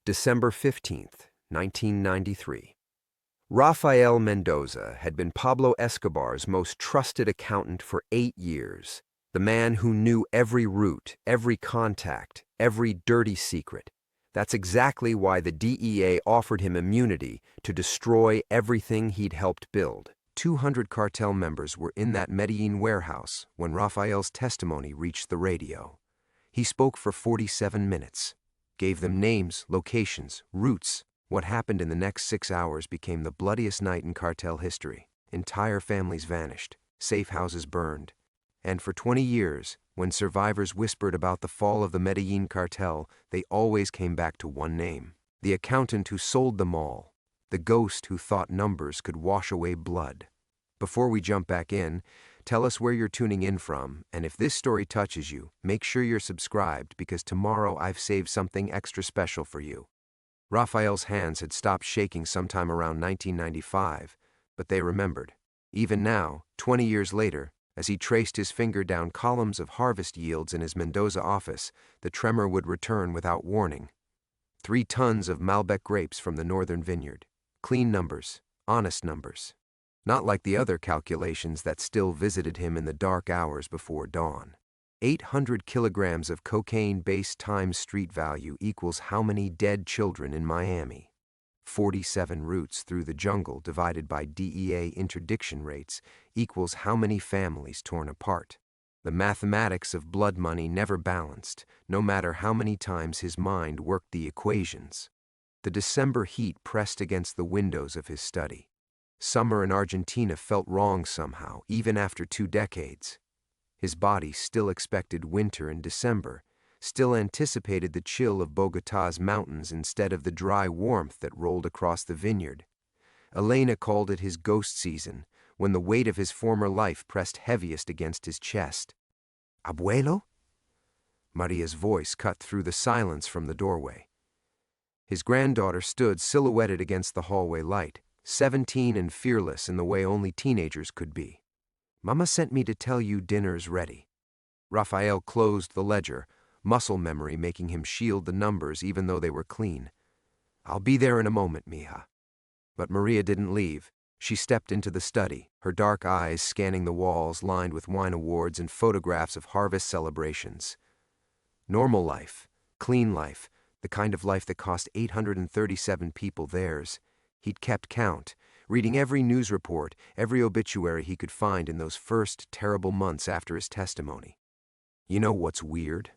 December 15th, 1993. Rafael Mendoza had been Pablo Escobar's most trusted accountant for 8 years, the man who knew every route, every contact, every dirty secret. That's exactly why the DEA offered him immunity to destroy everything he'd helped build. 200 cartel members were in that Medellin warehouse when Rafael's testimony reached the radio. He spoke for 47 minutes, gave them names, locations, routes. What happened in the next 6 hours became the bloodiest night in cartel history. Entire families vanished, safe houses burned. And for 20 years, when survivors whispered about the fall of the Medellin cartel, they always came back to one name: the accountant who sold them all, the ghost who thought numbers could wash away blood. Before we jump back in, tell us where you're tuning in from, and if this story touches you, make sure you're subscribed because tomorrow I've saved something extra special for you. Rafael's hands had stopped shaking sometime around 1995, but they remembered. Even now, 20 years later, as he traced his finger down columns of harvest yields in his Mendoza office, the tremor would return without warning. 3 tons of Malbec grapes from the northern vineyard. Clean numbers, honest numbers. Not like the other calculations that still visited him in the dark hours before dawn. 800 kilograms of cocaine base times street value equals how many dead children in Miami? 47 routes through the jungle divided by DEA interdiction rates equals how many families torn apart? The mathematics of blood money never balanced, no matter how many times his mind worked the equations. The December heat pressed against the windows of his study. Summer in Argentina felt wrong somehow, even after 2 decades. His body still expected winter in December, still anticipated the chill of Bogotá's mountains instead of the dry warmth that rolled across the vineyard. Elena called it his ghost season, when the weight of his former life pressed heaviest against his chest. "Abuelo?" Maria's voice cut through the silence from the doorway. His granddaughter stood silhouetted against the hallway light, 17 and fearless in the way only teenagers could be. "Mama sent me to tell you dinner's ready." Rafael closed the ledger, muscle memory making him shield the numbers even though they were clean. "I'll be there in a moment, mija." But Maria didn't leave. She stepped into the study, her dark eyes scanning the walls lined with wine awards and photographs of harvest celebrations. Normal life, clean life, the kind of life that cost 837 people theirs. He'd kept count, reading every news report, every obituary he could find in those first terrible months after his testimony. You know what's weird?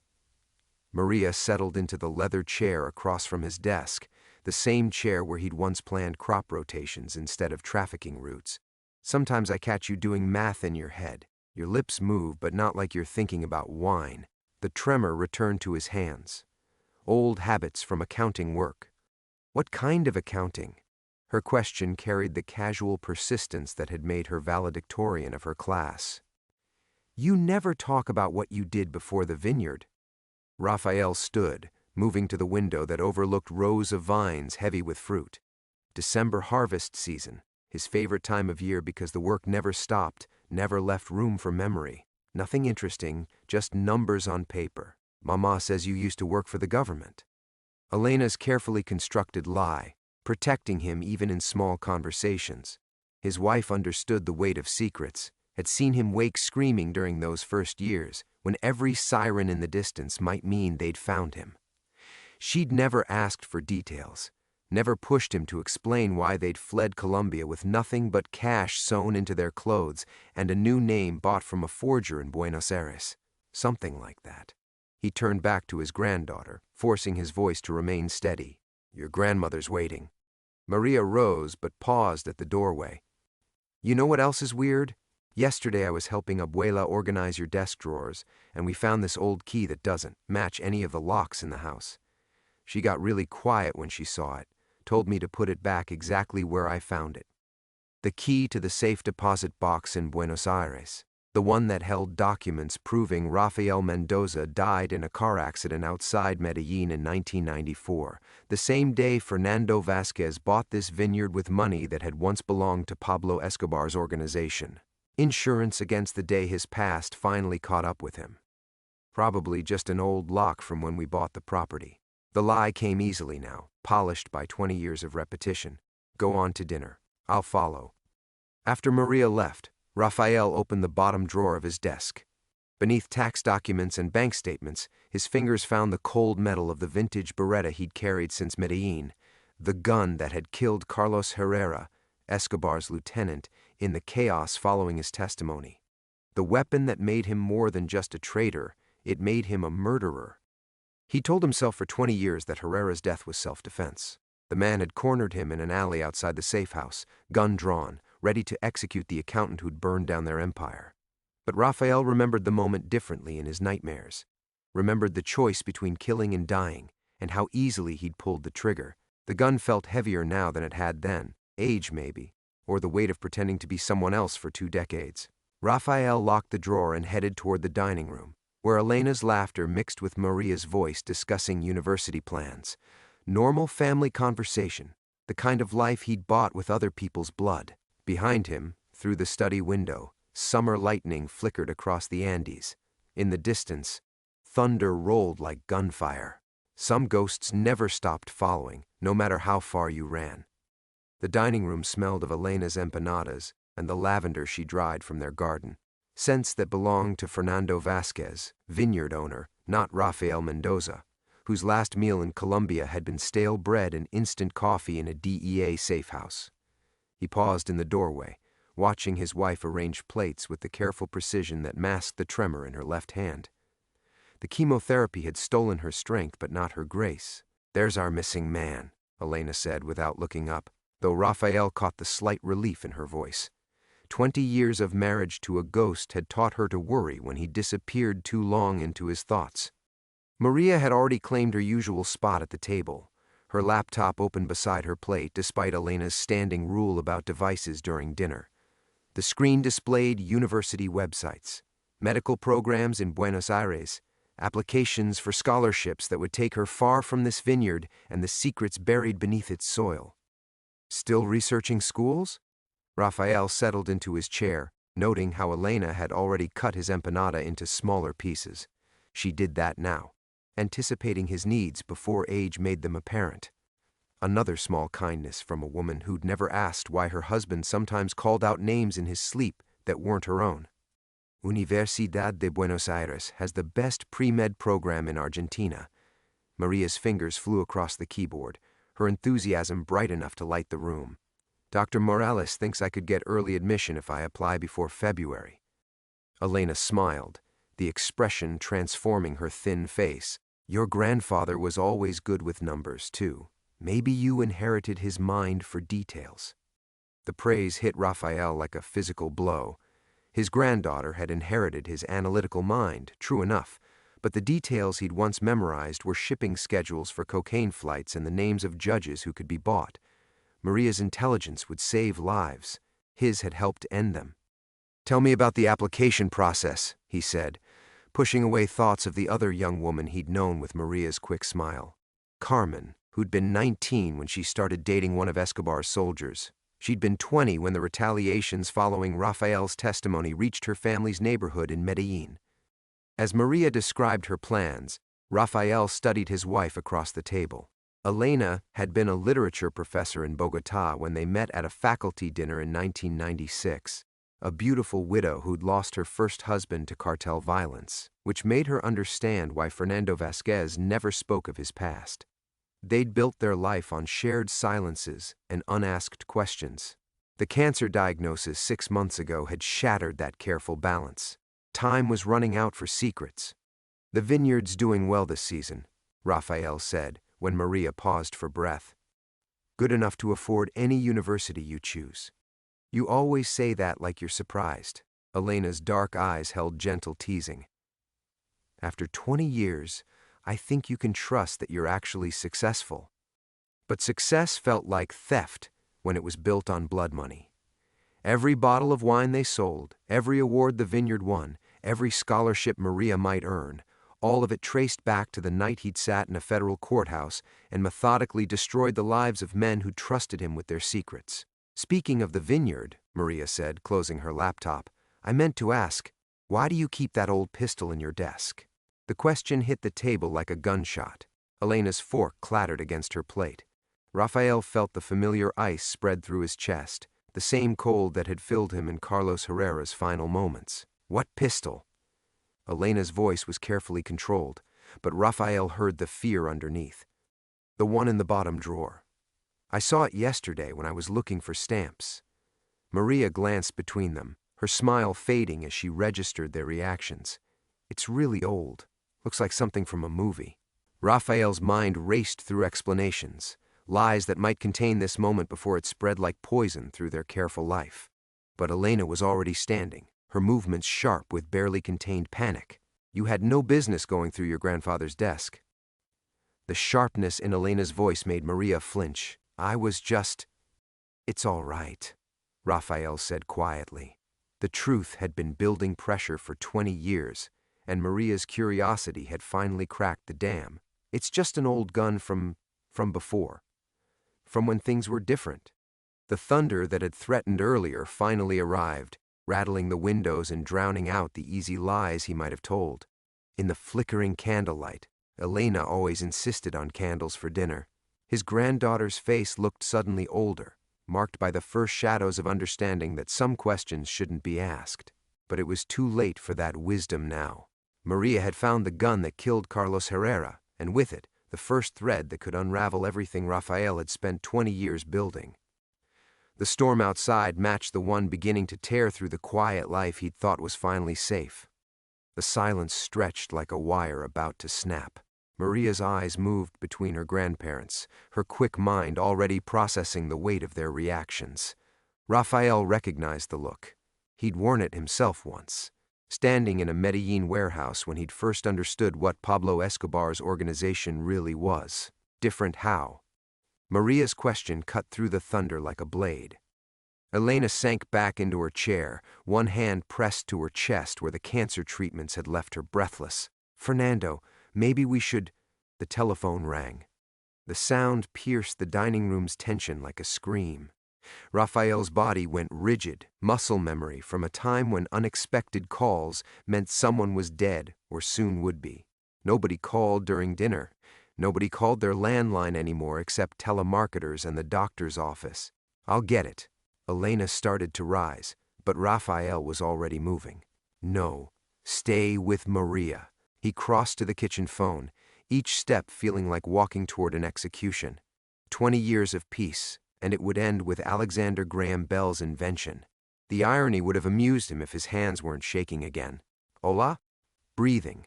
Maria settled into the leather chair across from his desk, the same chair where he'd once planned crop rotations instead of trafficking routes. "Sometimes I catch you doing math in your head. Your lips move, but not like you're thinking about wine." The tremor returned to his hands. Old habits from accounting work. What kind of accounting? Her question carried the casual persistence that had made her valedictorian of her class. "You never talk about what you did before the vineyard." Rafael stood, moving to the window that overlooked rows of vines heavy with fruit. December harvest season, his favorite time of year because the work never stopped, never left room for memory. Nothing interesting, just numbers on paper. "Mama says you used to work for the government." Elena's carefully constructed lie, protecting him even in small conversations. His wife understood the weight of secrets, had seen him wake screaming during those first years, when every siren in the distance might mean they'd found him. She'd never asked for details, never pushed him to explain why they'd fled Colombia with nothing but cash sewn into their clothes and a new name bought from a forger in Buenos Aires. Something like that. He turned back to his granddaughter, forcing his voice to remain steady. "Your grandmother's waiting." Maria rose but paused at the doorway. "You know what else is weird? Yesterday I was helping Abuela organize your desk drawers, and we found this old key that doesn't match any of the locks in the house. She got really quiet when she saw it, told me to put it back exactly where I found it. The key to the safe deposit box in Buenos Aires, the one that held documents proving Rafael Mendoza died in a car accident outside Medellin in 1994, the same day Fernando Vasquez bought this vineyard with money that had once belonged to Pablo Escobar's organization. Insurance against the day his past finally caught up with him. Probably just an old lock from when we bought the property. The lie came easily now, polished by 20 years of repetition. Go on to dinner. I'll follow. After Maria left, Raphael opened the bottom drawer of his desk. Beneath tax documents and bank statements, his fingers found the cold metal of the vintage Beretta he'd carried since Medellin, the gun that had killed Carlos Herrera, Escobar's lieutenant, in the chaos following his testimony. The weapon that made him more than just a traitor, it made him a murderer. He told himself for 20 years that Herrera's death was self-defense. The man had cornered him in an alley outside the safe house, gun drawn, ready to execute the accountant who'd burned down their empire. But Raphael remembered the moment differently in his nightmares, remembered the choice between killing and dying, and how easily he'd pulled the trigger. The gun felt heavier now than it had then, age maybe, or the weight of pretending to be someone else for 2 decades. Raphael locked the drawer and headed toward the dining room, where Elena's laughter mixed with Maria's voice discussing university plans. Normal family conversation, the kind of life he'd bought with other people's blood. Behind him, through the study window, summer lightning flickered across the Andes. In the distance, thunder rolled like gunfire. Some ghosts never stopped following, no matter how far you ran. The dining room smelled of Elena's empanadas and the lavender she dried from their garden, scents that belonged to Fernando Vasquez, vineyard owner, not Rafael Mendoza, whose last meal in Colombia had been stale bread and instant coffee in a DEA safe house. He paused in the doorway, watching his wife arrange plates with the careful precision that masked the tremor in her left hand. The chemotherapy had stolen her strength but not her grace. There's our missing man, Elena said without looking up, though Raphael caught the slight relief in her voice. 20 years of marriage to a ghost had taught her to worry when he disappeared too long into his thoughts. Maria had already claimed her usual spot at the table, her laptop open beside her plate despite Elena's standing rule about devices during dinner. The screen displayed university websites, medical programs in Buenos Aires, applications for scholarships that would take her far from this vineyard and the secrets buried beneath its soil. Still researching schools? Raphael settled into his chair, noting how Elena had already cut his empanada into smaller pieces. She did that now, anticipating his needs before age made them apparent. Another small kindness from a woman who'd never asked why her husband sometimes called out names in his sleep that weren't her own. Universidad de Buenos Aires has the best pre-med program in Argentina. Maria's fingers flew across the keyboard, her enthusiasm bright enough to light the room. Dr. Morales thinks I could get early admission if I apply before February. Elena smiled, the expression transforming her thin face. Your grandfather was always good with numbers, too. Maybe you inherited his mind for details. The praise hit Raphael like a physical blow. His granddaughter had inherited his analytical mind, true enough, but the details he'd once memorized were shipping schedules for cocaine flights and the names of judges who could be bought. Maria's intelligence would save lives. His had helped end them. Tell me about the application process, he said, pushing away thoughts of the other young woman he'd known with Maria's quick smile. Carmen, who'd been 19 when she started dating one of Escobar's soldiers. She'd been 20 when the retaliations following Raphael's testimony reached her family's neighborhood in Medellin. As Maria described her plans, Raphael studied his wife across the table. Elena had been a literature professor in Bogotá when they met at a faculty dinner in 1996, a beautiful widow who'd lost her first husband to cartel violence, which made her understand why Fernando Vasquez never spoke of his past. They'd built their life on shared silences and unasked questions. The cancer diagnosis 6 months ago had shattered that careful balance. Time was running out for secrets. The vineyard's doing well this season, Raphael said, when Maria paused for breath. Good enough to afford any university you choose. You always say that like you're surprised. Elena's dark eyes held gentle teasing. After 20 years, I think you can trust that you're actually successful. But success felt like theft when it was built on blood money. Every bottle of wine they sold, every award the vineyard won, every scholarship Maria might earn, all of it traced back to the night he'd sat in a federal courthouse and methodically destroyed the lives of men who trusted him with their secrets. Speaking of the vineyard, Maria said, closing her laptop, I meant to ask, why do you keep that old pistol in your desk? The question hit the table like a gunshot. Elena's fork clattered against her plate. Raphael felt the familiar ice spread through his chest, the same cold that had filled him in Carlos Herrera's final moments. What pistol? Elena's voice was carefully controlled, but Raphael heard the fear underneath. The one in the bottom drawer. I saw it yesterday when I was looking for stamps. Maria glanced between them, her smile fading as she registered their reactions. It's really old. Looks like something from a movie. Raphael's mind raced through explanations, lies that might contain this moment before it spread like poison through their careful life. But Elena was already standing, her movements sharp with barely contained panic. You had no business going through your grandfather's desk. The sharpness in Elena's voice made Maria flinch. It's all right, Raphael said quietly. The truth had been building pressure for 20 years, and Maria's curiosity had finally cracked the dam. It's just an old gun from before. From when things were different. The thunder that had threatened earlier finally arrived, rattling the windows and drowning out the easy lies he might have told. In the flickering candlelight, Elena always insisted on candles for dinner. His granddaughter's face looked suddenly older, marked by the first shadows of understanding that some questions shouldn't be asked. But it was too late for that wisdom now. Maria had found the gun that killed Carlos Herrera, and with it, the first thread that could unravel everything Raphael had spent 20 years building. The storm outside matched the one beginning to tear through the quiet life he'd thought was finally safe. The silence stretched like a wire about to snap. Maria's eyes moved between her grandparents, her quick mind already processing the weight of their reactions. Raphael recognized the look. He'd worn it himself once, standing in a Medellin warehouse when he'd first understood what Pablo Escobar's organization really was. Different how? Maria's question cut through the thunder like a blade. Elena sank back into her chair, one hand pressed to her chest where the cancer treatments had left her breathless. Fernando, maybe we should... The telephone rang. The sound pierced the dining room's tension like a scream. Raphael's body went rigid, muscle memory from a time when unexpected calls meant someone was dead or soon would be. Nobody called during dinner. Nobody called their landline anymore except telemarketers and the doctor's office. I'll get it. Elena started to rise, but Raphael was already moving. No, stay with Maria. He crossed to the kitchen phone, each step feeling like walking toward an execution. 20 years of peace, and it would end with Alexander Graham Bell's invention. The irony would have amused him if his hands weren't shaking again. Hola? Breathing.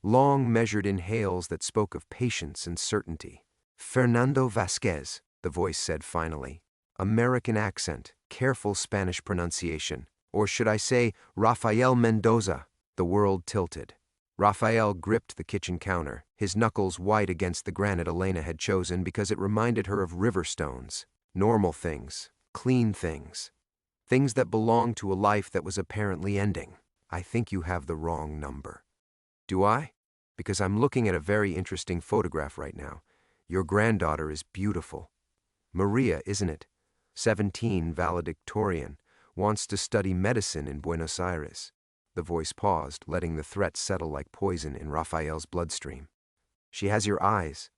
Long, measured inhales that spoke of patience and certainty. Fernando Vasquez, the voice said finally. American accent, careful Spanish pronunciation. Or should I say, Rafael Mendoza? The world tilted. Raphael gripped the kitchen counter, his knuckles white against the granite Elena had chosen because it reminded her of river stones. Normal things, clean things. Things that belonged to a life that was apparently ending. I think you have the wrong number. Do I? Because I'm looking at a very interesting photograph right now. Your granddaughter is beautiful. Maria, isn't it? 17, valedictorian, wants to study medicine in Buenos Aires. The voice paused, letting the threat settle like poison in Raphael's bloodstream. She has your eyes.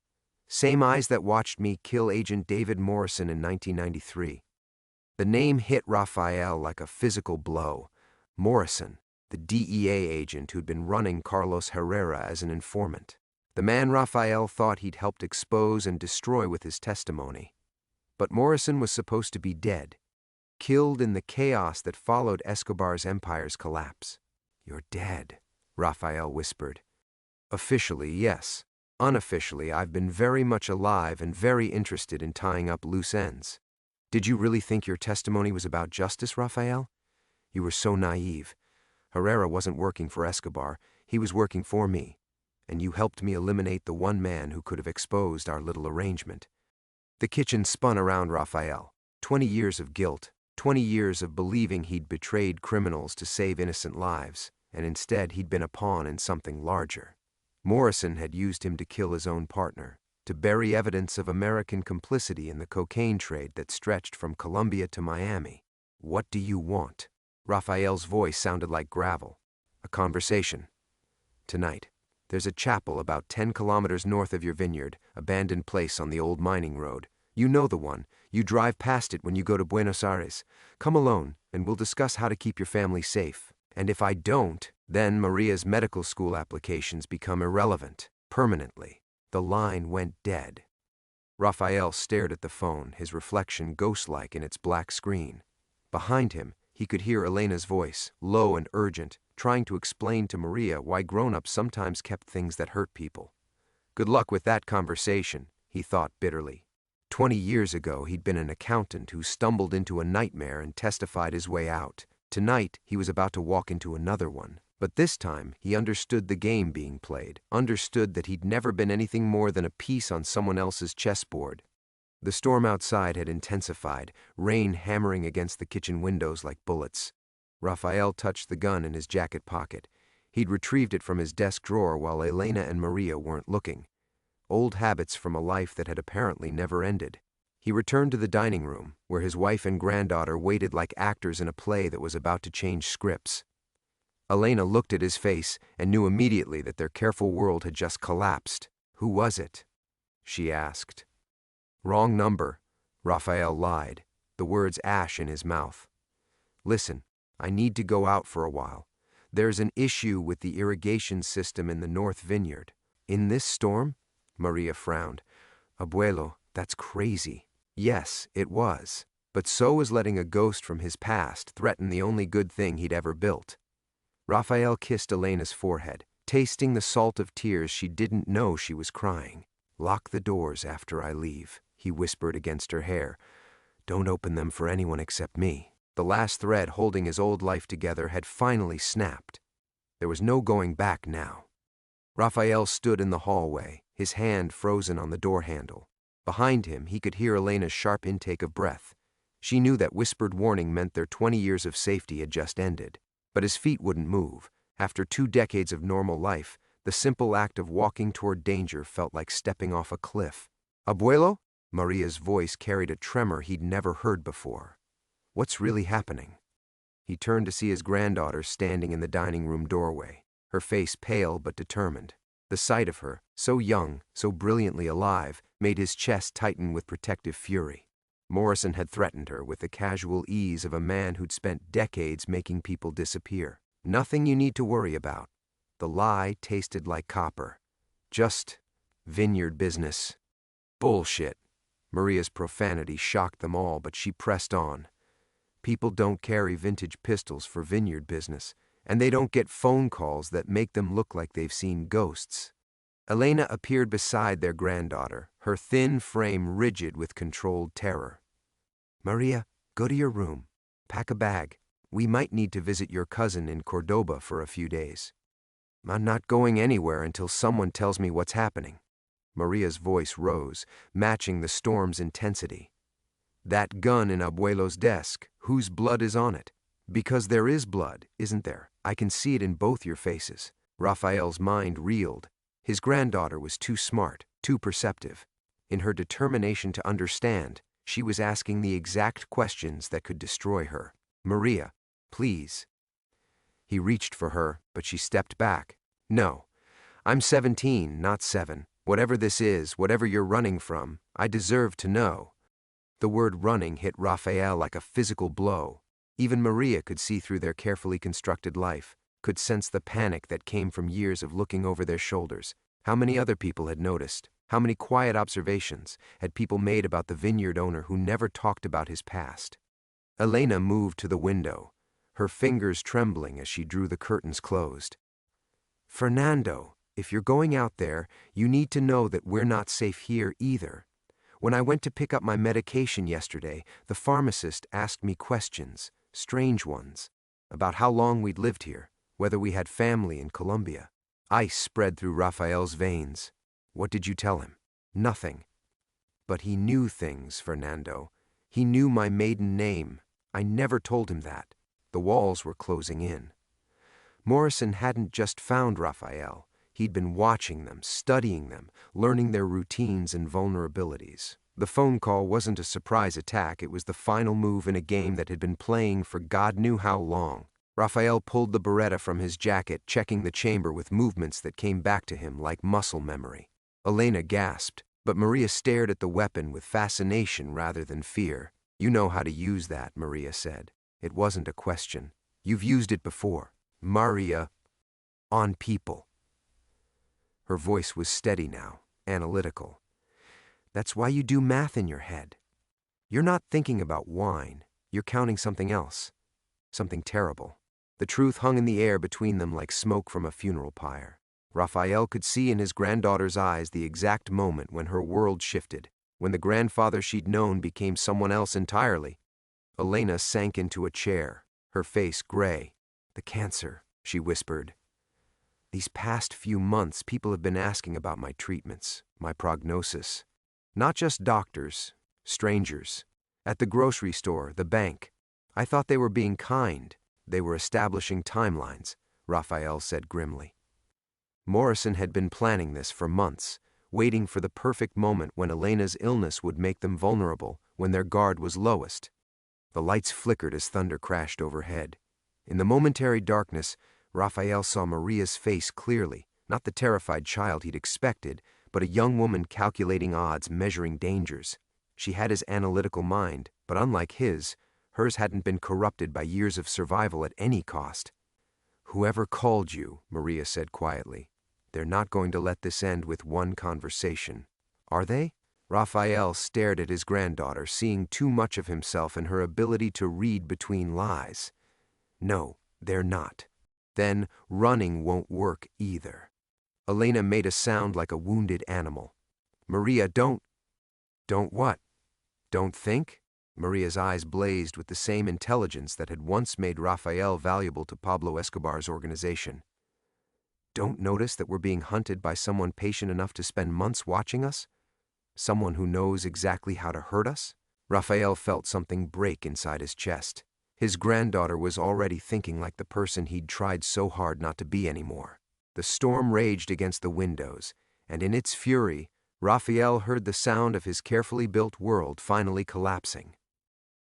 Same eyes that watched me kill Agent David Morrison in 1993. The name hit Raphael like a physical blow. Morrison, the DEA agent who'd been running Carlos Herrera as an informant. The man Raphael thought he'd helped expose and destroy with his testimony. But Morrison was supposed to be dead, killed in the chaos that followed Escobar's empire's collapse. You're dead, Raphael whispered. Officially, yes. Unofficially, I've been very much alive and very interested in tying up loose ends. Did you really think your testimony was about justice, Raphael? You were so naive. Herrera wasn't working for Escobar, he was working for me. And you helped me eliminate the one man who could have exposed our little arrangement. The kitchen spun around Raphael. 20 years of guilt, 20 years of believing he'd betrayed criminals to save innocent lives, and instead he'd been a pawn in something larger. Morrison had used him to kill his own partner, to bury evidence of American complicity in the cocaine trade that stretched from Colombia to Miami. What do you want? Raphael's voice sounded like gravel. A conversation. Tonight. There's a chapel about 10 kilometers north of your vineyard, abandoned place on the old mining road. You know the one. You drive past it when you go to Buenos Aires. Come alone, and we'll discuss how to keep your family safe. And if I don't, then Maria's medical school applications become irrelevant, permanently. The line went dead. Raphael stared at the phone, his reflection ghost-like in its black screen. Behind him, he could hear Elena's voice, low and urgent, trying to explain to Maria why grown-ups sometimes kept things that hurt people. Good luck with that conversation, he thought bitterly. 20 years ago, he'd been an accountant who stumbled into a nightmare and testified his way out. Tonight, he was about to walk into another one. But this time, he understood the game being played, understood that he'd never been anything more than a piece on someone else's chessboard. The storm outside had intensified, rain hammering against the kitchen windows like bullets. Raphael touched the gun in his jacket pocket. He'd retrieved it from his desk drawer while Elena and Maria weren't looking. Old habits from a life that had apparently never ended. He returned to the dining room, where his wife and granddaughter waited like actors in a play that was about to change scripts. Elena looked at his face and knew immediately that their careful world had just collapsed. "Who was it?" she asked. "Wrong number," Raphael lied, the words ash in his mouth. "Listen, I need to go out for a while. There's an issue with the irrigation system in the North Vineyard." "In this storm?" Maria frowned. "Abuelo, that's crazy." Yes, it was. But so was letting a ghost from his past threaten the only good thing he'd ever built. Raphael kissed Elena's forehead, tasting the salt of tears she didn't know she was crying. "Lock the doors after I leave," he whispered against her hair. "Don't open them for anyone except me." The last thread holding his old life together had finally snapped. There was no going back now. Raphael stood in the hallway, his hand frozen on the door handle. Behind him, he could hear Elena's sharp intake of breath. She knew that whispered warning meant their 20 years of safety had just ended. But his feet wouldn't move. After 2 decades of normal life, the simple act of walking toward danger felt like stepping off a cliff. "Abuelo?" Maria's voice carried a tremor he'd never heard before. "What's really happening?" He turned to see his granddaughter standing in the dining room doorway, her face pale but determined. The sight of her, so young, so brilliantly alive, made his chest tighten with protective fury. Morrison had threatened her with the casual ease of a man who'd spent decades making people disappear. Nothing you need to worry about. The lie tasted like copper. Just vineyard business. Bullshit. Maria's profanity shocked them all, but she pressed on. People don't carry vintage pistols for vineyard business, and they don't get phone calls that make them look like they've seen ghosts. Elena appeared beside their granddaughter, her thin frame rigid with controlled terror. "Maria, go to your room. Pack a bag. We might need to visit your cousin in Cordoba for a few days." "I'm not going anywhere until someone tells me what's happening." Maria's voice rose, matching the storm's intensity. "That gun in Abuelo's desk, whose blood is on it? Because there is blood, isn't there? I can see it in both your faces." Raphael's mind reeled. His granddaughter was too smart, too perceptive. In her determination to understand, she was asking the exact questions that could destroy her. "Maria, please." He reached for her, but she stepped back. "No, I'm 17, not 7. Whatever this is, whatever you're running from, I deserve to know." The word running hit Raphael like a physical blow. Even Maria could see through their carefully constructed life, could sense the panic that came from years of looking over their shoulders. How many other people had noticed? How many quiet observations had people made about the vineyard owner who never talked about his past? Elena moved to the window, her fingers trembling as she drew the curtains closed. "Fernando, if you're going out there, you need to know that we're not safe here either. When I went to pick up my medication yesterday, the pharmacist asked me questions, strange ones, about how long we'd lived here, whether we had family in Colombia." Ice spread through Raphael's veins. "What did you tell him?" "Nothing." "But he knew things, Fernando. He knew my maiden name. I never told him that." The walls were closing in. Morrison hadn't just found Raphael. He'd been watching them, studying them, learning their routines and vulnerabilities. The phone call wasn't a surprise attack, it was the final move in a game that had been playing for God knew how long. Raphael pulled the Beretta from his jacket, checking the chamber with movements that came back to him like muscle memory. Elena gasped, but Maria stared at the weapon with fascination rather than fear. "You know how to use that," Maria said. It wasn't a question. "You've used it before, Maria, on people." Her voice was steady now, analytical. "That's why you do math in your head. You're not thinking about wine. You're counting something else. Something terrible." The truth hung in the air between them like smoke from a funeral pyre. Raphael could see in his granddaughter's eyes the exact moment when her world shifted, when the grandfather she'd known became someone else entirely. Elena sank into a chair, her face gray. "The cancer," she whispered. "These past few months, people have been asking about my treatments, my prognosis. Not just doctors, strangers. At the grocery store, the bank. I thought they were being kind. They were establishing timelines," Raphael said grimly. Morrison had been planning this for months, waiting for the perfect moment when Elena's illness would make them vulnerable, when their guard was lowest. The lights flickered as thunder crashed overhead. In the momentary darkness, Raphael saw Maria's face clearly, not the terrified child he'd expected, but a young woman calculating odds, measuring dangers. She had his analytical mind, but unlike his, hers hadn't been corrupted by years of survival at any cost. "Whoever called you," Maria said quietly, "they're not going to let this end with one conversation. Are they?" Raphael stared at his granddaughter, seeing too much of himself in her ability to read between lies. "No, they're not. Then running won't work either." Elena made a sound like a wounded animal. "Maria, don't what? Don't think?" Maria's eyes blazed with the same intelligence that had once made Raphael valuable to Pablo Escobar's organization. "Don't notice that we're being hunted by someone patient enough to spend months watching us? Someone who knows exactly how to hurt us?" Raphael felt something break inside his chest. His granddaughter was already thinking like the person he'd tried so hard not to be anymore. The storm raged against the windows, and in its fury, Raphael heard the sound of his carefully built world finally collapsing.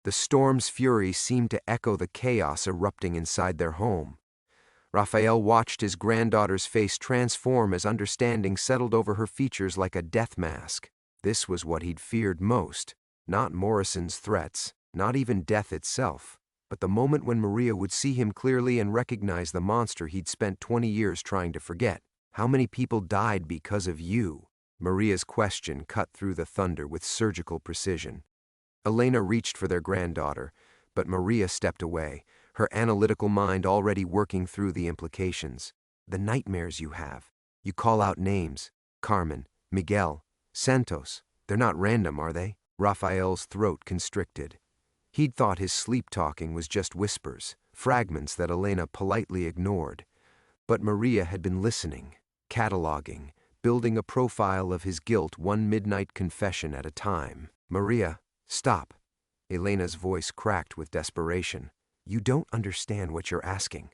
The storm's fury seemed to echo the chaos erupting inside their home. Raphael watched his granddaughter's face transform as understanding settled over her features like a death mask. This was what he'd feared most, not Morrison's threats, not even death itself, but the moment when Maria would see him clearly and recognize the monster he'd spent 20 years trying to forget. "How many people died because of you?" Maria's question cut through the thunder with surgical precision. Elena reached for their granddaughter, but Maria stepped away, her analytical mind already working through the implications. "The nightmares you have. You call out names. Carmen, Miguel, Santos. They're not random, are they?" Raphael's throat constricted. He'd thought his sleep-talking was just whispers, fragments that Elena politely ignored. But Maria had been listening, cataloging, building a profile of his guilt, one midnight confession at a time. "Maria, stop." Elena's voice cracked with desperation. "You don't understand what you're asking.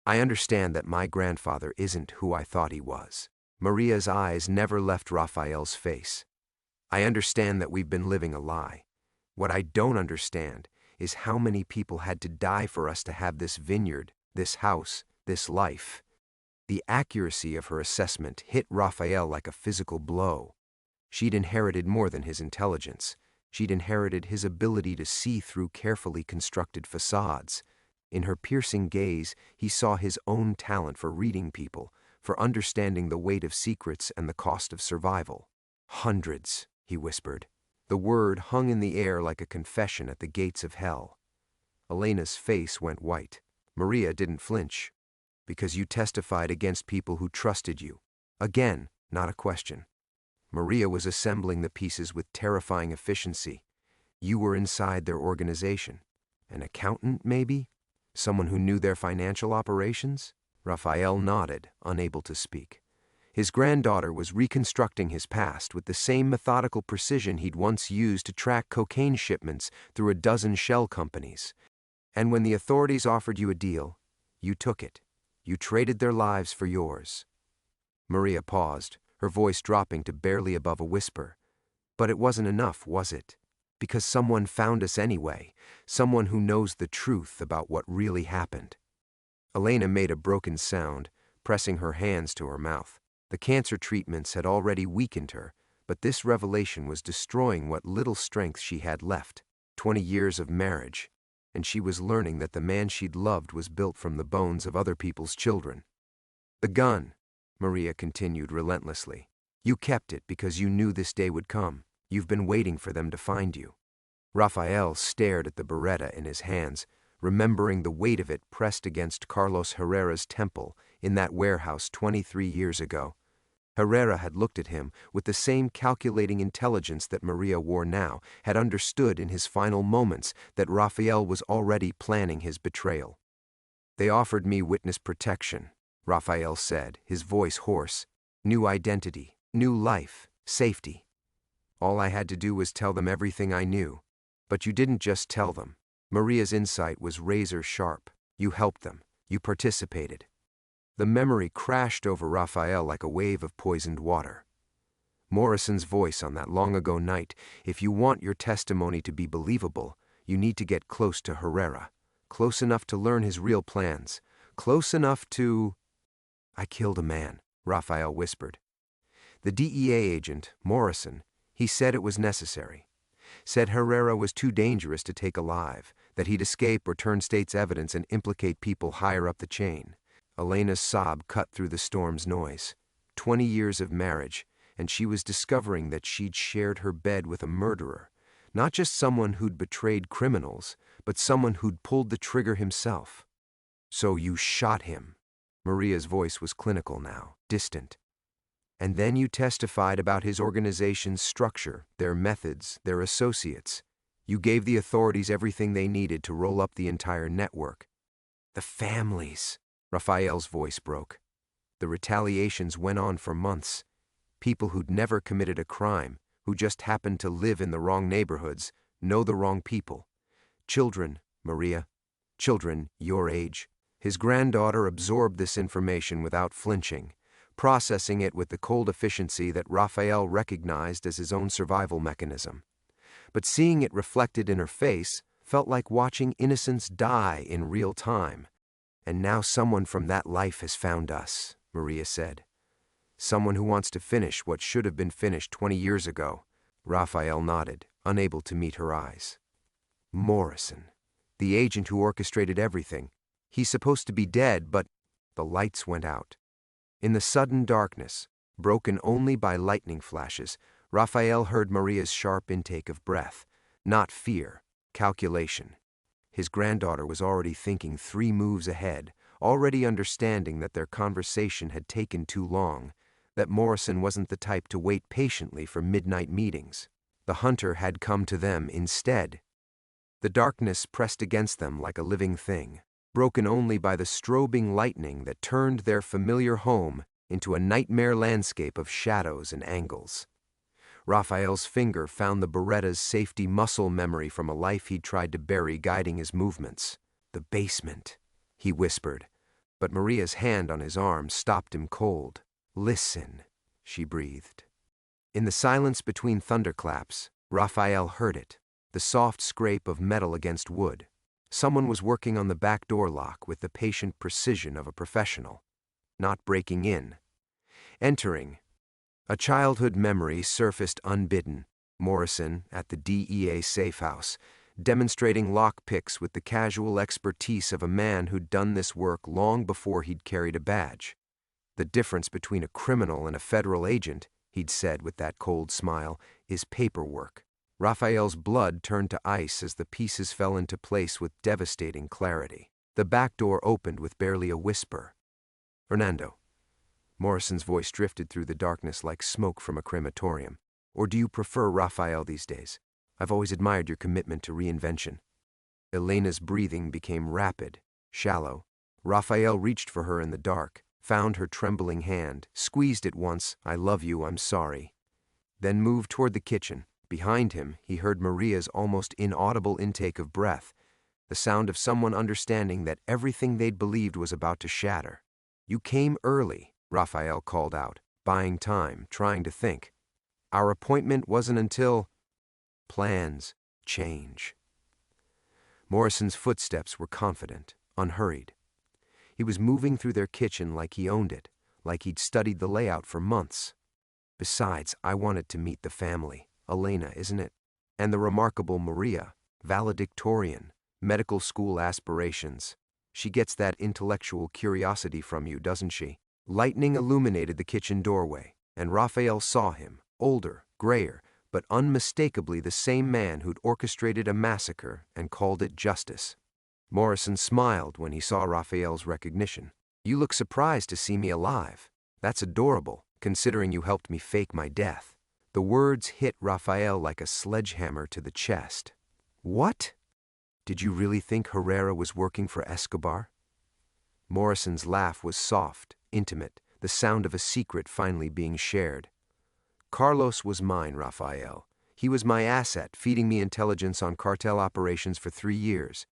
I understand that my grandfather isn't who I thought he was." Maria's eyes never left Raphael's face. "I understand that we've been living a lie. What I don't understand is how many people had to die for us to have this vineyard, this house, this life." The accuracy of her assessment hit Raphael like a physical blow. She'd inherited more than his intelligence. She'd inherited his ability to see through carefully constructed facades. In her piercing gaze, he saw his own talent for reading people, for understanding the weight of secrets and the cost of survival. "Hundreds," he whispered. The word hung in the air like a confession at the gates of hell. Elena's face went white. Maria didn't flinch. "Because you testified against people who trusted you." Again, not a question. Maria was assembling the pieces with terrifying efficiency. "You were inside their organization. An accountant, maybe? Someone who knew their financial operations?" Raphael nodded, unable to speak. His granddaughter was reconstructing his past with the same methodical precision he'd once used to track cocaine shipments through a dozen shell companies. "And when the authorities offered you a deal, you took it. You traded their lives for yours." Maria paused, her voice dropping to barely above a whisper. "But it wasn't enough, was it? Because someone found us anyway, someone who knows the truth about what really happened." Elena made a broken sound, pressing her hands to her mouth. The cancer treatments had already weakened her, but this revelation was destroying what little strength she had left. 20 years of marriage, and she was learning that the man she'd loved was built from the bones of other people's children. The gun, Maria continued relentlessly. You kept it because you knew this day would come. You've been waiting for them to find you. Rafael stared at the Beretta in his hands, remembering the weight of it pressed against Carlos Herrera's temple in that warehouse 23 years ago. Herrera had looked at him with the same calculating intelligence that Maria wore now, had understood in his final moments that Rafael was already planning his betrayal. They offered me witness protection, Rafael said, his voice hoarse. New identity, new life, safety. All I had to do was tell them everything I knew. But you didn't just tell them. Maria's insight was razor sharp. You helped them. You participated. The memory crashed over Rafael like a wave of poisoned water. Morrison's voice on that long-ago night, if you want your testimony to be believable, you need to get close to Herrera, close enough to learn his real plans, close enough to... I killed a man, Rafael whispered. The DEA agent, Morrison, he said it was necessary. Said Herrera was too dangerous to take alive, that he'd escape or turn state's evidence and implicate people higher up the chain. Elena's sob cut through the storm's noise. 20 years of marriage, and she was discovering that she'd shared her bed with a murderer. Not just someone who'd betrayed criminals, but someone who'd pulled the trigger himself. So you shot him. Maria's voice was clinical now, distant. And then you testified about his organization's structure, their methods, their associates. You gave the authorities everything they needed to roll up the entire network. The families. Rafael's voice broke. The retaliations went on for months. People who'd never committed a crime, who just happened to live in the wrong neighborhoods, know the wrong people. Children, Maria. Children your age. His granddaughter absorbed this information without flinching, processing it with the cold efficiency that Rafael recognized as his own survival mechanism. But seeing it reflected in her face felt like watching innocence die in real time. And now someone from that life has found us, Maria said. Someone who wants to finish what should have been finished 20 years ago. Rafael nodded, unable to meet her eyes. Morrison, the agent who orchestrated everything. He's supposed to be dead, but the lights went out. In the sudden darkness, broken only by lightning flashes, Rafael heard Maria's sharp intake of breath. Not fear, calculation. His granddaughter was already thinking 3 moves ahead, already understanding that their conversation had taken too long, that Morrison wasn't the type to wait patiently for midnight meetings. The hunter had come to them instead. The darkness pressed against them like a living thing, broken only by the strobing lightning that turned their familiar home into a nightmare landscape of shadows and angles. Rafael's finger found the Beretta's safety muscle memory from a life he'd tried to bury guiding his movements. The basement, he whispered, but Maria's hand on his arm stopped him cold. Listen, she breathed. In the silence between thunderclaps, Rafael heard it, the soft scrape of metal against wood. Someone was working on the back door lock with the patient precision of a professional, not breaking in. Entering, a childhood memory surfaced unbidden. Morrison at the DEA safe house, demonstrating lockpicks with the casual expertise of a man who'd done this work long before he'd carried a badge. The difference between a criminal and a federal agent, he'd said with that cold smile, is paperwork. Rafael's blood turned to ice as the pieces fell into place with devastating clarity. The back door opened with barely a whisper. Fernando. Morrison's voice drifted through the darkness like smoke from a crematorium. Or do you prefer Rafael these days? I've always admired your commitment to reinvention. Elena's breathing became rapid, shallow. Rafael reached for her in the dark, found her trembling hand, squeezed it once, I love you, I'm sorry. Then moved toward the kitchen. Behind him, he heard Maria's almost inaudible intake of breath, the sound of someone understanding that everything they'd believed was about to shatter. You came early, Rafael called out, buying time, trying to think. Our appointment wasn't until... Plans change. Morrison's footsteps were confident, unhurried. He was moving through their kitchen like he owned it, like he'd studied the layout for months. Besides, I wanted to meet the family. Elena, isn't it? And the remarkable Maria, valedictorian, medical school aspirations. She gets that intellectual curiosity from you, doesn't she? Lightning illuminated the kitchen doorway, and Raphael saw him, older, grayer, but unmistakably the same man who'd orchestrated a massacre and called it justice. Morrison smiled when he saw Raphael's recognition. You look surprised to see me alive. That's adorable, considering you helped me fake my death. The words hit Raphael like a sledgehammer to the chest. What? Did you really think Herrera was working for Escobar? Morrison's laugh was soft, intimate, the sound of a secret finally being shared. Carlos was mine, Raphael. He was my asset, feeding me intelligence on cartel operations for 3 years.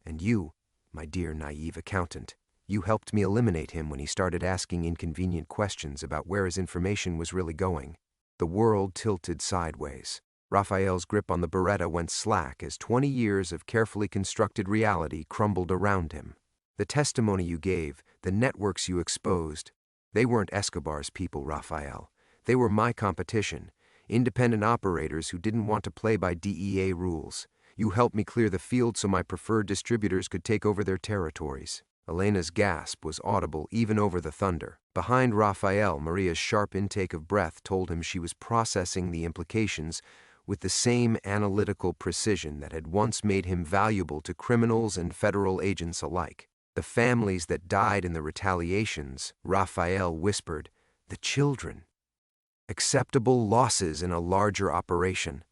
And you, my dear naive accountant, you helped me eliminate him when he started asking inconvenient questions about where his information was really going. The world tilted sideways. Raphael's grip on the Beretta went slack as 20 years of carefully constructed reality crumbled around him. The testimony you gave, the networks you exposed, they weren't Escobar's people, Raphael. They were my competition, independent operators who didn't want to play by DEA rules. You helped me clear the field so my preferred distributors could take over their territories. Elena's gasp was audible even over the thunder. Behind Raphael, Maria's sharp intake of breath told him she was processing the implications with the same analytical precision that had once made him valuable to criminals and federal agents alike. The families that died in the retaliations, Raphael whispered, the children. Acceptable losses in a larger operation.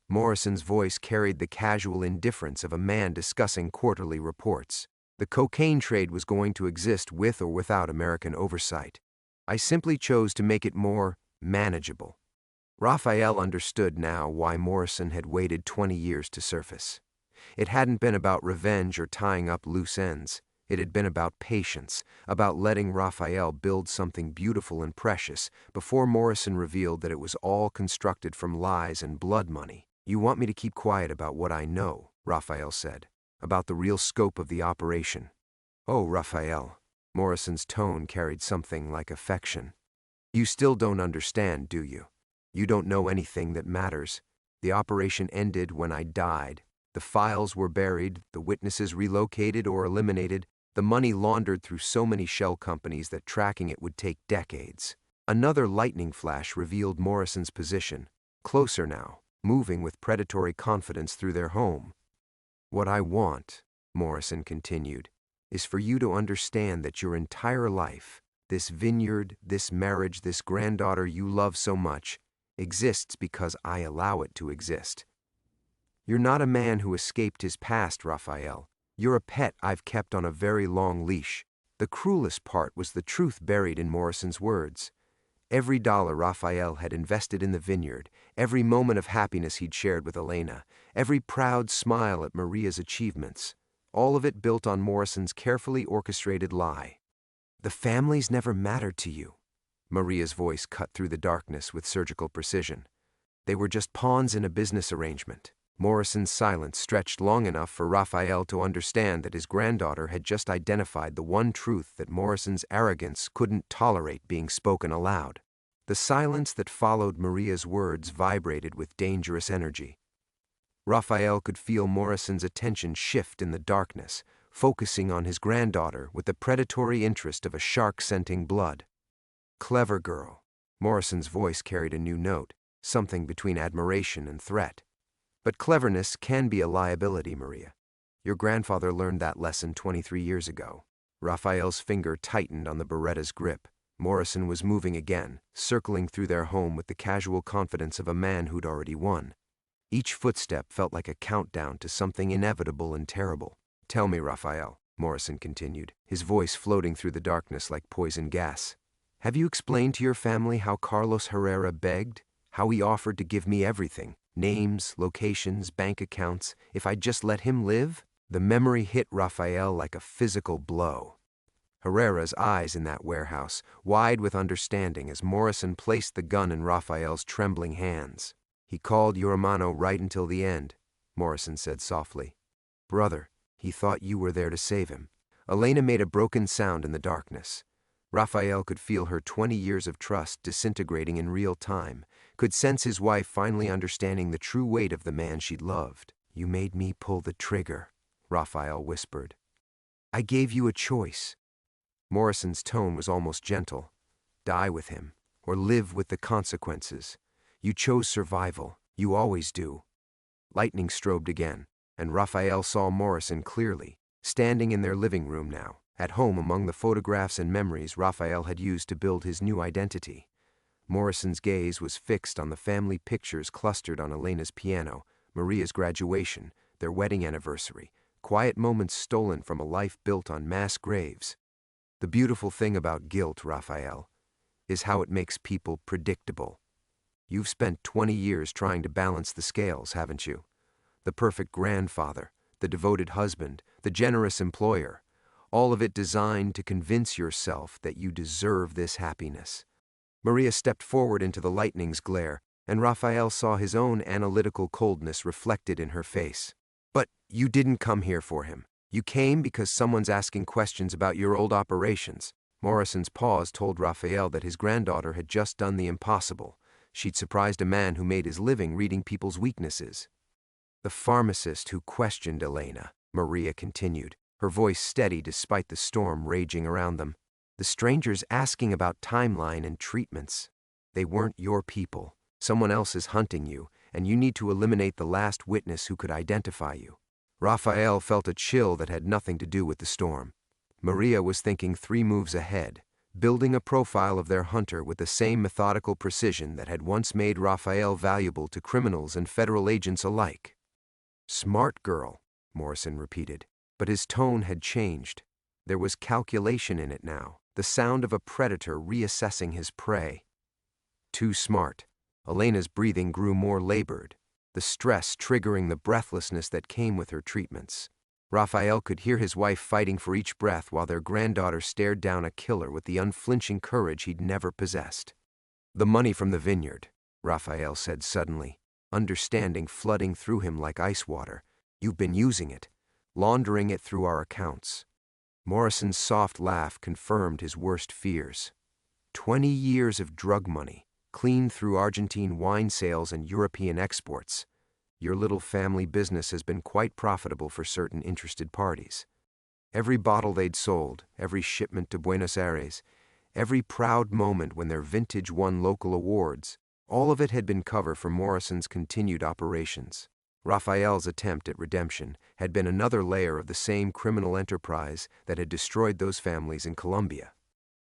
Morrison's voice carried the casual indifference of a man discussing quarterly reports. The cocaine trade was going to exist with or without American oversight. I simply chose to make it more manageable. Raphael understood now why Morrison had waited 20 years to surface. It hadn't been about revenge or tying up loose ends. It had been about patience, about letting Raphael build something beautiful and precious before Morrison revealed that it was all constructed from lies and blood money. You want me to keep quiet about what I know, Raphael said, about the real scope of the operation. Oh, Raphael. Morrison's tone carried something like affection. You still don't understand, do you? You don't know anything that matters. The operation ended when I died. The files were buried, the witnesses relocated or eliminated, the money laundered through so many shell companies that tracking it would take decades. Another lightning flash revealed Morrison's position, closer now, moving with predatory confidence through their home. What I want, Morrison continued, is for you to understand that your entire life, this vineyard, this marriage, this granddaughter you love so much, exists because I allow it to exist. You're not a man who escaped his past, Raphael. You're a pet I've kept on a very long leash. The cruelest part was the truth buried in Morrison's words. Every dollar Raphael had invested in the vineyard, every moment of happiness he'd shared with Elena, every proud smile at Maria's achievements, all of it built on Morrison's carefully orchestrated lie. The families never mattered to you. Maria's voice cut through the darkness with surgical precision. They were just pawns in a business arrangement. Morrison's silence stretched long enough for Raphael to understand that his granddaughter had just identified the one truth that Morrison's arrogance couldn't tolerate being spoken aloud. The silence that followed Maria's words vibrated with dangerous energy. Raphael could feel Morrison's attention shift in the darkness, focusing on his granddaughter with the predatory interest of a shark scenting blood. Clever girl. Morrison's voice carried a new note, something between admiration and threat. But cleverness can be a liability, Maria. Your grandfather learned that lesson 23 years ago. Raphael's finger tightened on the Beretta's grip. Morrison was moving again, circling through their home with the casual confidence of a man who'd already won. Each footstep felt like a countdown to something inevitable and terrible. Tell me, Raphael, Morrison continued, his voice floating through the darkness like poison gas. Have you explained to your family how Carlos Herrera begged? How he offered to give me everything? Names, locations, bank accounts, if I'd just let him live? The memory hit Raphael like a physical blow. Herrera's eyes in that warehouse, wide with understanding as Morrison placed the gun in Raphael's trembling hands. He called your hermano right until the end, Morrison said softly. Brother, he thought you were there to save him. Elena made a broken sound in the darkness. Raphael could feel her 20 years of trust disintegrating in real time, could sense his wife finally understanding the true weight of the man she'd loved. "You made me pull the trigger," Raphael whispered. "I gave you a choice." Morrison's tone was almost gentle. "Die with him, or live with the consequences. You chose survival. You always do." Lightning strobed again, and Raphael saw Morrison clearly, standing in their living room now, at home among the photographs and memories Raphael had used to build his new identity. Morrison's gaze was fixed on the family pictures clustered on Elena's piano, Maria's graduation, their wedding anniversary, quiet moments stolen from a life built on mass graves. "The beautiful thing about guilt, Raphael, is how it makes people predictable. You've spent 20 years trying to balance the scales, haven't you? The perfect grandfather, the devoted husband, the generous employer, all of it designed to convince yourself that you deserve this happiness." Maria stepped forward into the lightning's glare, and Raphael saw his own analytical coldness reflected in her face. "But you didn't come here for him. You came because someone's asking questions about your old operations." Morrison's pause told Raphael that his granddaughter had just done the impossible. She'd surprised a man who made his living reading people's weaknesses. "The pharmacist who questioned Elena," Maria continued, her voice steady despite the storm raging around them. "The strangers asking about timeline and treatments. They weren't your people. Someone else is hunting you, and you need to eliminate the last witness who could identify you." Raphael felt a chill that had nothing to do with the storm. Maria was thinking 3 moves ahead, building a profile of their hunter with the same methodical precision that had once made Raphael valuable to criminals and federal agents alike. "Smart girl," Morrison repeated, but his tone had changed. There was calculation in it now, the sound of a predator reassessing his prey. "Too smart." Elena's breathing grew more labored, the stress triggering the breathlessness that came with her treatments. Raphael could hear his wife fighting for each breath while their granddaughter stared down a killer with the unflinching courage he'd never possessed. "The money from the vineyard," Raphael said suddenly, understanding flooding through him like ice water. "You've been using it, laundering it through our accounts." Morrison's soft laugh confirmed his worst fears. 20 years of drug money, cleaned through Argentine wine sales and European exports. Your little family business has been quite profitable for certain interested parties. Every bottle they'd sold, every shipment to Buenos Aires, every proud moment when their vintage won local awards, all of it had been cover for Morrison's continued operations. Raphael's attempt at redemption had been another layer of the same criminal enterprise that had destroyed those families in Colombia.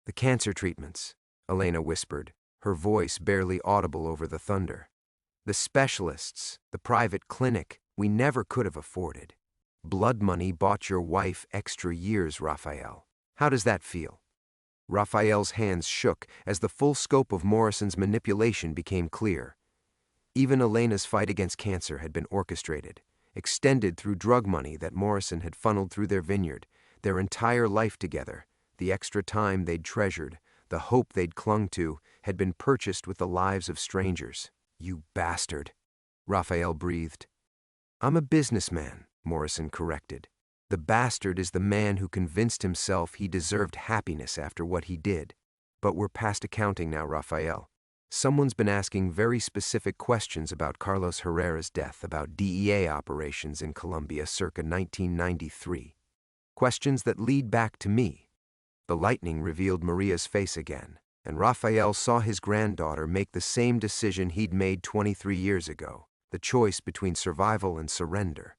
"The cancer treatments," Elena whispered, her voice barely audible over the thunder. "The specialists, the private clinic, we never could have afforded. Blood money bought your wife extra years, Raphael. How does that feel?" Raphael's hands shook as the full scope of Morrison's manipulation became clear. Even Elena's fight against cancer had been orchestrated, extended through drug money that Morrison had funneled through their vineyard, their entire life together, the extra time they'd treasured, the hope they'd clung to, had been purchased with the lives of strangers. "You bastard," Raphael breathed. "I'm a businessman," Morrison corrected. "The bastard is the man who convinced himself he deserved happiness after what he did. But we're past accounting now, Raphael. Someone's been asking very specific questions about Carlos Herrera's death, about DEA operations in Colombia circa 1993. Questions that lead back to me." The lightning revealed Maria's face again, and Raphael saw his granddaughter make the same decision he'd made 23 years ago, the choice between survival and surrender.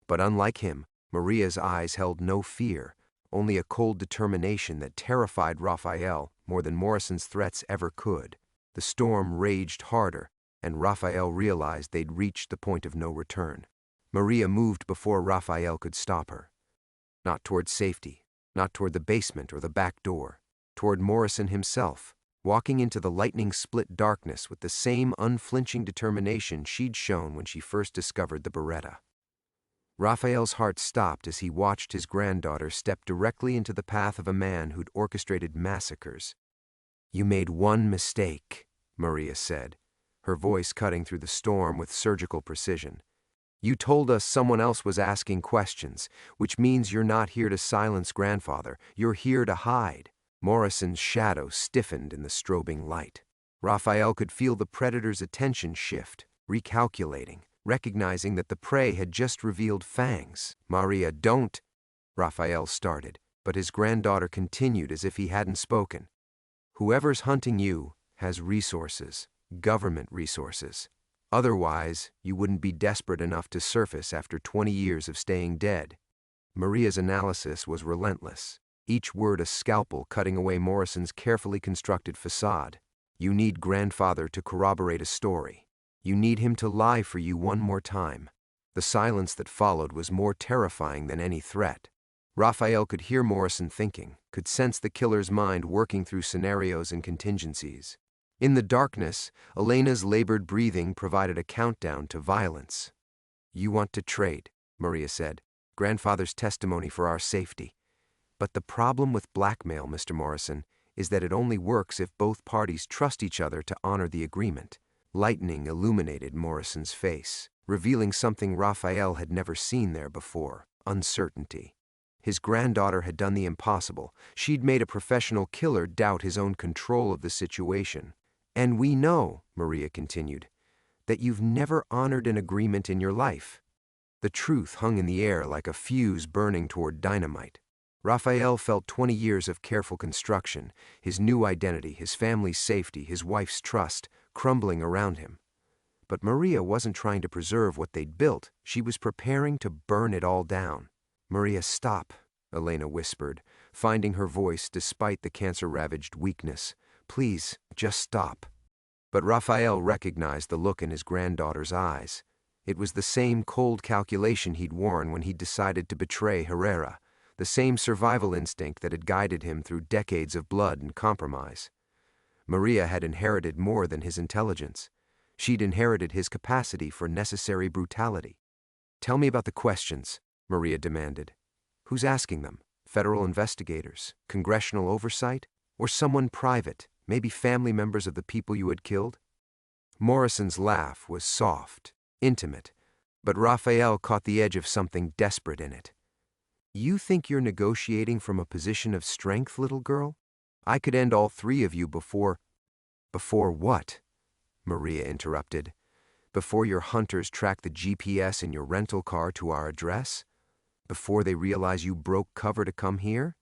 But unlike him, Maria's eyes held no fear, only a cold determination that terrified Raphael more than Morrison's threats ever could. The storm raged harder, and Raphael realized they'd reached the point of no return. Maria moved before Raphael could stop her. Not toward safety, not toward the basement or the back door, toward Morrison himself, walking into the lightning-split darkness with the same unflinching determination she'd shown when she first discovered the Beretta. Raphael's heart stopped as he watched his granddaughter step directly into the path of a man who'd orchestrated massacres. "You made one mistake," Maria said, her voice cutting through the storm with surgical precision. You told us someone else was asking questions, which means you're not here to silence grandfather, you're here to hide. Morrison's shadow stiffened in the strobing light. Raphael could feel the predator's attention shift, recalculating, recognizing that the prey had just revealed fangs. Maria, don't, Raphael started, but his granddaughter continued as if he hadn't spoken. Whoever's hunting you has resources, government resources. Otherwise, you wouldn't be desperate enough to surface after 20 years of staying dead. Maria's analysis was relentless, each word a scalpel cutting away Morrison's carefully constructed facade. You need grandfather to corroborate a story. You need him to lie for you one more time. The silence that followed was more terrifying than any threat. Raphael could hear Morrison thinking, could sense the killer's mind working through scenarios and contingencies. In the darkness, Elena's labored breathing provided a countdown to violence. You want to trade, Maria said. Grandfather's testimony for our safety. But the problem with blackmail, Mr. Morrison, is that it only works if both parties trust each other to honor the agreement. Lightning illuminated Morrison's face, revealing something Raphael had never seen there before: uncertainty. His granddaughter had done the impossible. She'd made a professional killer doubt his own control of the situation. And we know, Maria continued, that you've never honored an agreement in your life. The truth hung in the air like a fuse burning toward dynamite. Raphael felt 20 years of careful construction, his new identity, his family's safety, his wife's trust, crumbling around him. But Maria wasn't trying to preserve what they'd built. She was preparing to burn it all down. Maria, stop, Elena whispered, finding her voice despite the cancer-ravaged weakness. Please, just stop. But Raphael recognized the look in his granddaughter's eyes. It was the same cold calculation he'd worn when he'd decided to betray Herrera, the same survival instinct that had guided him through decades of blood and compromise. Maria had inherited more than his intelligence. She'd inherited his capacity for necessary brutality. Tell me about the questions, Maria demanded. Who's asking them? Federal investigators, congressional oversight, or someone private, maybe family members of the people you had killed? Morrison's laugh was soft, intimate, but Raphael caught the edge of something desperate in it. You think you're negotiating from a position of strength, little girl? I could end all three of you before... Before what? Maria interrupted. Before your hunters track the GPS in your rental car to our address? Before they realize you broke cover to come here?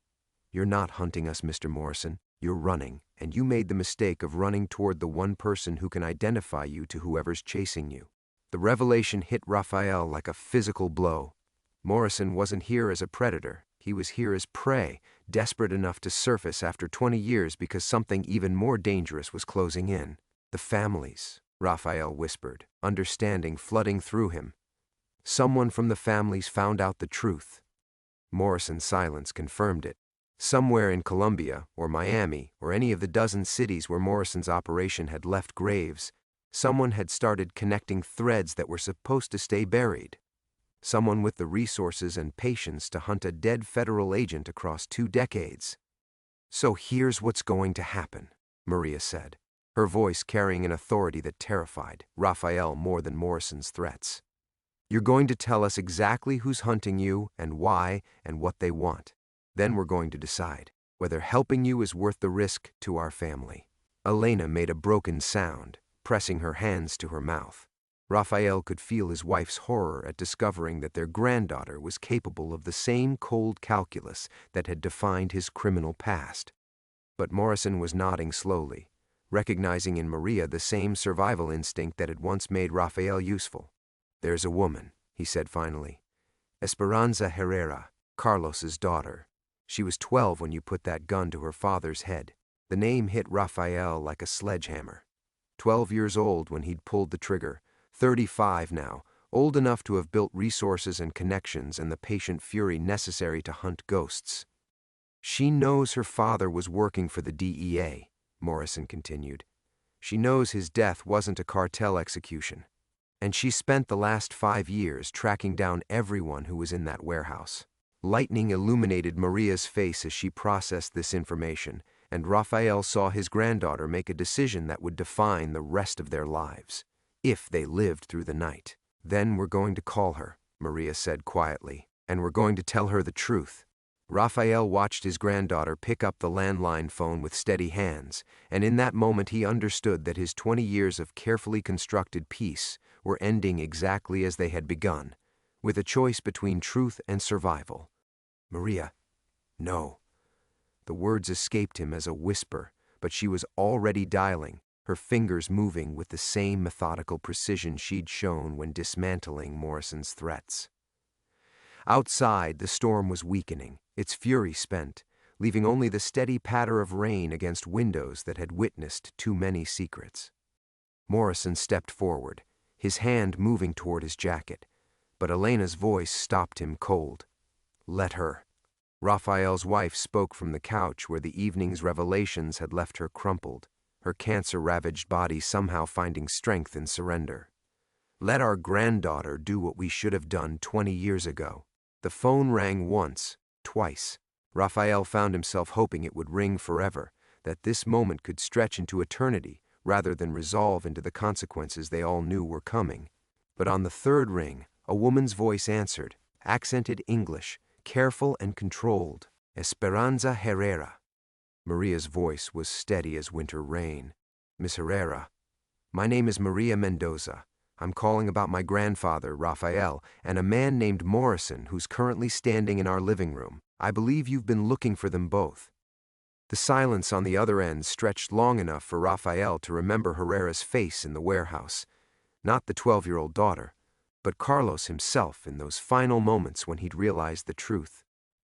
You're not hunting us, Mr. Morrison. You're running, and you made the mistake of running toward the one person who can identify you to whoever's chasing you. The revelation hit Raphael like a physical blow. Morrison wasn't here as a predator. He was here as prey, desperate enough to surface after 20 years because something even more dangerous was closing in. The families, Raphael whispered, understanding flooding through him. Someone from the families found out the truth. Morrison's silence confirmed it. Somewhere in Colombia, or Miami, or any of the dozen cities where Morrison's operation had left graves, someone had started connecting threads that were supposed to stay buried. Someone with the resources and patience to hunt a dead federal agent across 2 decades. So here's what's going to happen, Maria said, her voice carrying an authority that terrified Raphael more than Morrison's threats. You're going to tell us exactly who's hunting you and why and what they want. Then we're going to decide whether helping you is worth the risk to our family. Elena made a broken sound, pressing her hands to her mouth. Raphael could feel his wife's horror at discovering that their granddaughter was capable of the same cold calculus that had defined his criminal past. But Morrison was nodding slowly, recognizing in Maria the same survival instinct that had once made Raphael useful. There's a woman, he said finally. Esperanza Herrera, Carlos's daughter. She was 12 when you put that gun to her father's head. The name hit Raphael like a sledgehammer. 12 years old when he'd pulled the trigger, 35 now, old enough to have built resources and connections and the patient fury necessary to hunt ghosts. She knows her father was working for the DEA, Morrison continued. She knows his death wasn't a cartel execution. And she spent the last 5 years tracking down everyone who was in that warehouse. Lightning illuminated Maria's face as she processed this information, and Raphael saw his granddaughter make a decision that would define the rest of their lives, if they lived through the night. Then we're going to call her, Maria said quietly, and we're going to tell her the truth. Raphael watched his granddaughter pick up the landline phone with steady hands, and in that moment he understood that his 20 years of carefully constructed peace were ending exactly as they had begun, with a choice between truth and survival. Maria, no. The words escaped him as a whisper, but she was already dialing, her fingers moving with the same methodical precision she'd shown when dismantling Morrison's threats. Outside, the storm was weakening, its fury spent, leaving only the steady patter of rain against windows that had witnessed too many secrets. Morrison stepped forward, his hand moving toward his jacket, but Elena's voice stopped him cold. Let her. Raphael's wife spoke from the couch where the evening's revelations had left her crumpled, her cancer-ravaged body somehow finding strength in surrender. Let our granddaughter do what we should have done 20 years ago. The phone rang once, twice. Raphael found himself hoping it would ring forever, that this moment could stretch into eternity rather than resolve into the consequences they all knew were coming. But on the third ring, a woman's voice answered, accented English, careful and controlled. Esperanza Herrera. Maria's voice was steady as winter rain. Miss Herrera, my name is Maria Mendoza. I'm calling about my grandfather, Raphael, and a man named Morrison who's currently standing in our living room. I believe you've been looking for them both. The silence on the other end stretched long enough for Raphael to remember Herrera's face in the warehouse. Not the 12-year-old daughter, but Carlos himself in those final moments when he'd realized the truth.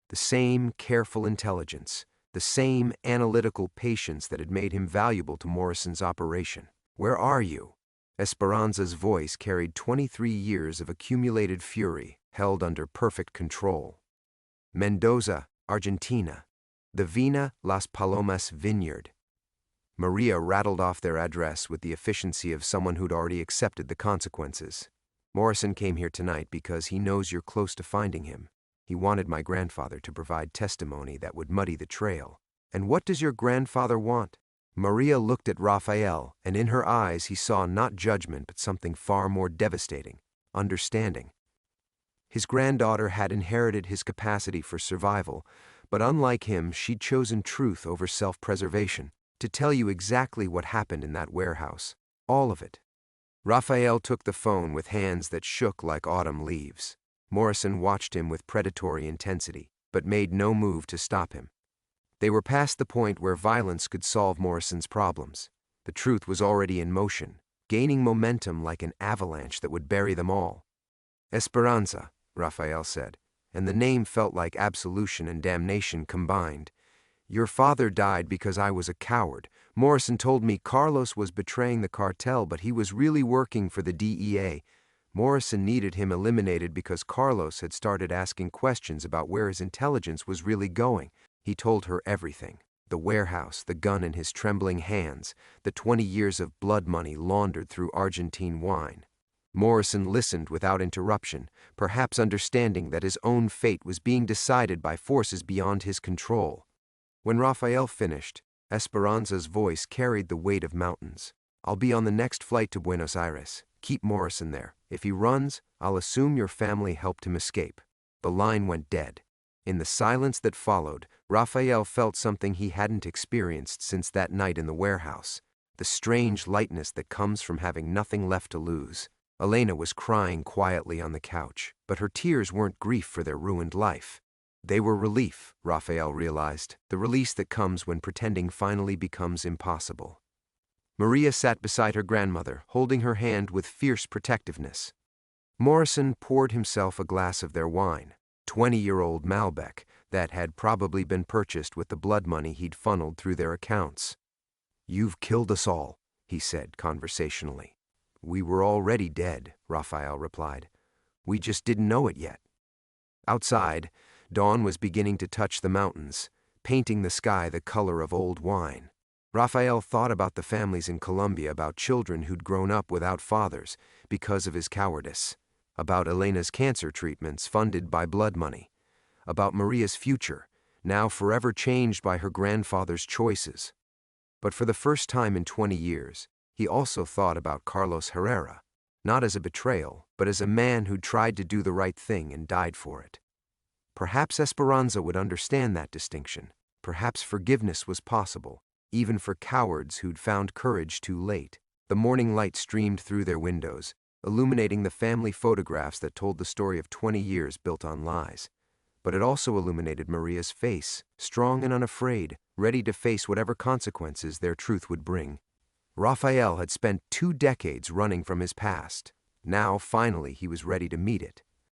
The same careful intelligence, the same analytical patience that had made him valuable to Morrison's operation. Where are you? Esperanza's voice carried 23 years of accumulated fury, held under perfect control. Mendoza, Argentina. The Vina Las Palomas Vineyard. Maria rattled off their address with the efficiency of someone who'd already accepted the consequences. Morrison came here tonight because he knows you're close to finding him. He wanted my grandfather to provide testimony that would muddy the trail. And what does your grandfather want? Maria looked at Raphael, and in her eyes he saw not judgment but something far more devastating, understanding. His granddaughter had inherited his capacity for survival, but unlike him, she'd chosen truth over self-preservation, to tell you exactly what happened in that warehouse. All of it. Raphael took the phone with hands that shook like autumn leaves. Morrison watched him with predatory intensity, but made no move to stop him. They were past the point where violence could solve Morrison's problems. The truth was already in motion, gaining momentum like an avalanche that would bury them all. Esperanza, Raphael said, and the name felt like absolution and damnation combined. Your father died because I was a coward. Morrison told me Carlos was betraying the cartel, but he was really working for the DEA. Morrison needed him eliminated because Carlos had started asking questions about where his intelligence was really going. He told her everything. The warehouse, the gun in his trembling hands, the 20 years of blood money laundered through Argentine wine. Morrison listened without interruption, perhaps understanding that his own fate was being decided by forces beyond his control. When Raphael finished, Esperanza's voice carried the weight of mountains. I'll be on the next flight to Buenos Aires. Keep Morrison there. If he runs, I'll assume your family helped him escape. The line went dead. In the silence that followed, Raphael felt something he hadn't experienced since that night in the warehouse. The strange lightness that comes from having nothing left to lose. Elena was crying quietly on the couch, but her tears weren't grief for their ruined life. They were relief, Raphael realized, the release that comes when pretending finally becomes impossible. Maria sat beside her grandmother, holding her hand with fierce protectiveness. Morrison poured himself a glass of their wine, 20-year-old Malbec, that had probably been purchased with the blood money he'd funneled through their accounts. You've killed us all, he said conversationally. We were already dead, Raphael replied. We just didn't know it yet. Outside, dawn was beginning to touch the mountains, painting the sky the color of old wine. Raphael thought about the families in Colombia, about children who'd grown up without fathers because of his cowardice, about Elena's cancer treatments funded by blood money, about Maria's future, now forever changed by her grandfather's choices. But for the first time in 20 years, he also thought about Carlos Herrera. not as a betrayal, but as a man who tried to do the right thing and died for it. Perhaps Esperanza would understand that distinction. Perhaps forgiveness was possible, even for cowards who'd found courage too late. The morning light streamed through their windows, illuminating the family photographs that told the story of 20 years built on lies. But it also illuminated Maria's face, strong and unafraid, ready to face whatever consequences their truth would bring. Rafael had spent 2 decades running from his past. Now, finally, he was ready to meet it.